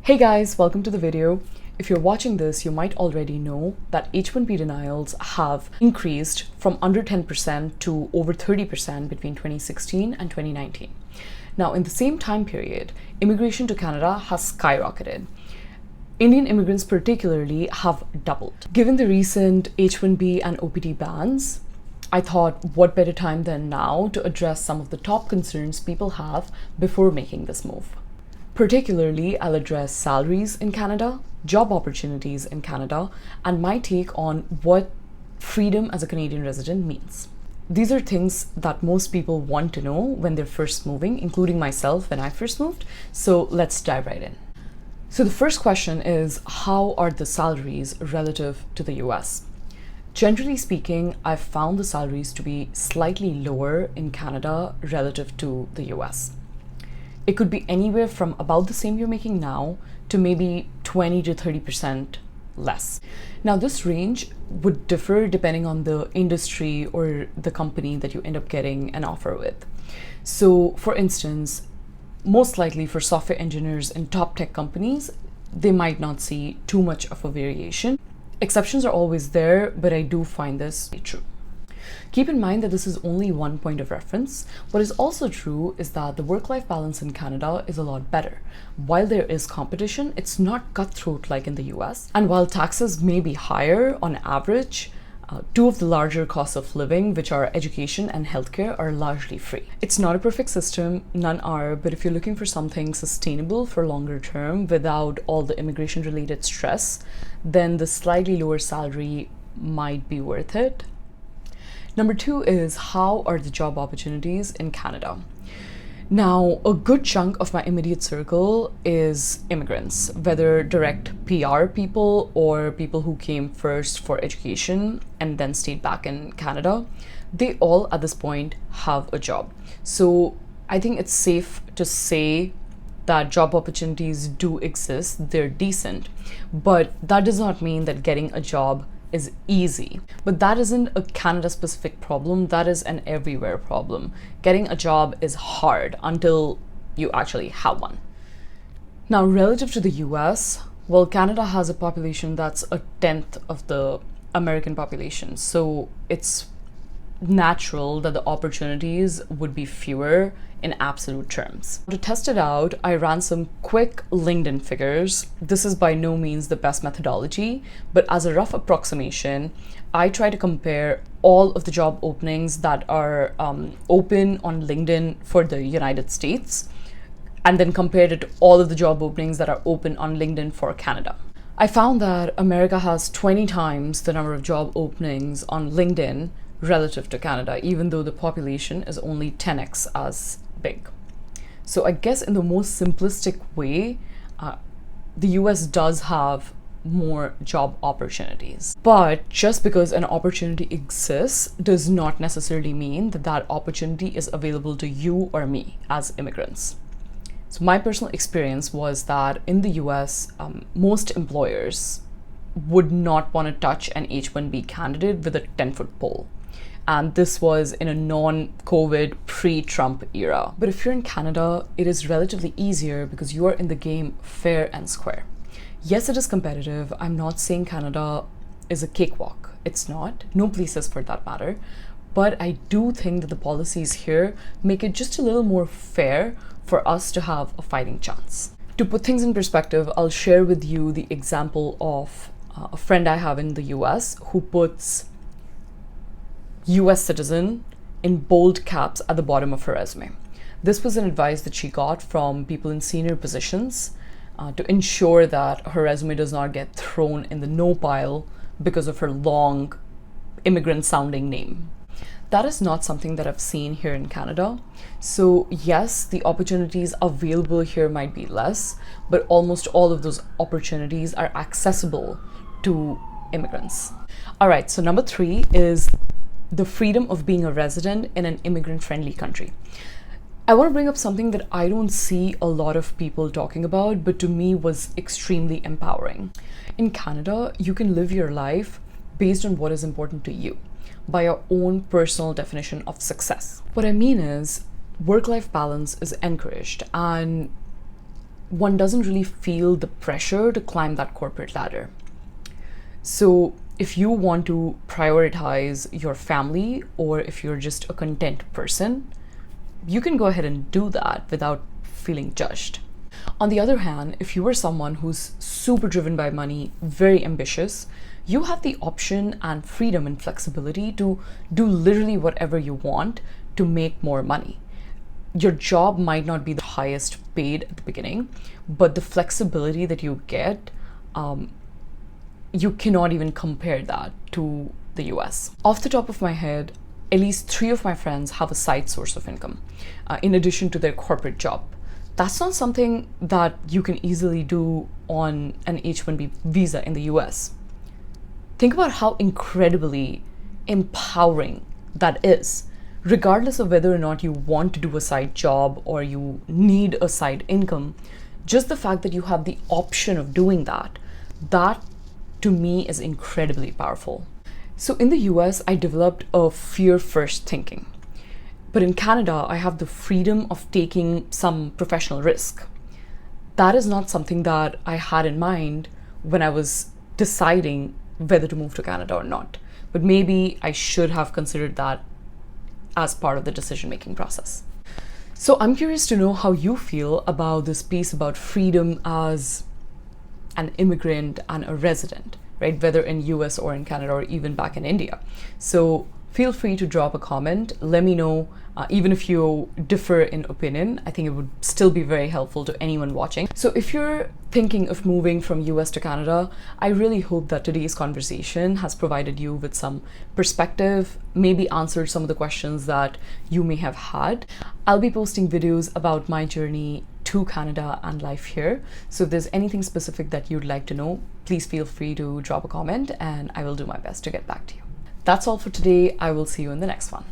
Hey guys, welcome to the video. If you're watching this, you might already know that H1B denials have increased from under 10% to over 30% between 2016 and 2019. Now, in the same time period, immigration to Canada has skyrocketed. Indian immigrants particularly have doubled. Given the recent H1B and OPT bans, I thought what better time than now to address some of the top concerns people have before making this move. Particularly, I'll address salaries in Canada, job opportunities in Canada, and my take on what freedom as a Canadian resident means. These are things that most people want to know when they're first moving, including myself when I first moved. So let's dive right in. So the first question is, how are the salaries relative to the US? Generally speaking, I've found the salaries to be slightly lower in Canada relative to the US. It could be anywhere from about the same you're making now to maybe 20 to 30% less. Now, this range would differ depending on the industry or the company that you end up getting an offer with. So, for instance, most likely for software engineers in top tech companies, they might not see too much of a variation. Exceptions are always there, but I do find this to be true. Keep in mind that this is only one point of reference. What is also true is that the work-life balance in Canada is a lot better. While there is competition, it's not cutthroat like in the US. And while taxes may be higher on average, two of the larger costs of living, which are education and healthcare, are largely free. It's not a perfect system, none are, but if you're looking for something sustainable for longer term without all the immigration-related stress, then the slightly lower salary might be worth it. Number two is, how are the job opportunities in Canada? Now, a good chunk of my immediate circle is immigrants, whether direct PR people or people who came first for education and then stayed back in Canada. They all at this point have a job. So I think it's safe to say that job opportunities do exist, they're decent, but that does not mean that getting a job is easy. But that isn't a Canada specific problem, that is an everywhere problem. Getting a job is hard until you actually have one. Now, relative to the US, well, Canada has a population that's a tenth of the American population, so it's natural that the opportunities would be fewer in absolute terms. To test it out, I ran some quick LinkedIn figures. This is by no means the best methodology, but as a rough approximation, I try to compare all of the job openings that are open on LinkedIn for the United States, and then compared it to all of the job openings that are open on LinkedIn for Canada. I found that America has 20 times the number of job openings on LinkedIn relative to Canada, even though the population is only 10x as big. So I guess in the most simplistic way, the US does have more job opportunities. But just because an opportunity exists does not necessarily mean that that opportunity is available to you or me as immigrants. So my personal experience was that in the US, most employers would not want to touch an H1B candidate with a 10-foot pole. And this was in a non-COVID, pre-Trump era. But if you're in Canada, it is relatively easier because you are in the game fair and square. Yes, it is competitive. I'm not saying Canada is a cakewalk. It's not. No place is for that matter. But I do think that the policies here make it just a little more fair for us to have a fighting chance. To put things in perspective, I'll share with you the example of a friend I have in the US who puts US citizen in bold caps at the bottom of her resume. This was an advice that she got from people in senior positions to ensure that her resume does not get thrown in the no pile because of her long immigrant sounding name. That is not something that I've seen here in Canada. So yes, the opportunities available here might be less, but almost all of those opportunities are accessible to immigrants. All right, so number three is the freedom of being a resident in an immigrant-friendly country. I want to bring up something that I don't see a lot of people talking about, but to me was extremely empowering. In Canada, you can live your life based on what is important to you, by your own personal definition of success. What I mean is, work-life balance is encouraged, and one doesn't really feel the pressure to climb that corporate ladder. So if you want to prioritize your family, or if you're just a content person, you can go ahead and do that without feeling judged. On the other hand, if you are someone who's super driven by money, very ambitious, you have the option and freedom and flexibility to do literally whatever you want to make more money. Your job might not be the highest paid at the beginning, but the flexibility that you get, you cannot even compare that to the US. Off the top of my head, at least 3 of my friends have a side source of income in addition to their corporate job. That's not something that you can easily do on an H1B visa in the US. Think about how incredibly empowering that is. Regardless of whether or not you want to do a side job or you need a side income, just the fact that you have the option of doing that to me is incredibly powerful. So in the US, I developed a fear-first thinking. But in Canada, I have the freedom of taking some professional risk. That is not something that I had in mind when I was deciding whether to move to Canada or not. But maybe I should have considered that as part of the decision-making process. So I'm curious to know how you feel about this piece about freedom as an immigrant and a resident, right? Whether in US or in Canada or even back in India. So feel free to drop a comment. Let me know, even if you differ in opinion. I think it would still be very helpful to anyone watching. So if you're thinking of moving from US to Canada, I really hope that today's conversation has provided you with some perspective, maybe answered some of the questions that you may have had. I'll be posting videos about my journey to Canada and life here. So if there's anything specific that you'd like to know, please feel free to drop a comment and I will do my best to get back to you. That's all for today. I will see you in the next one.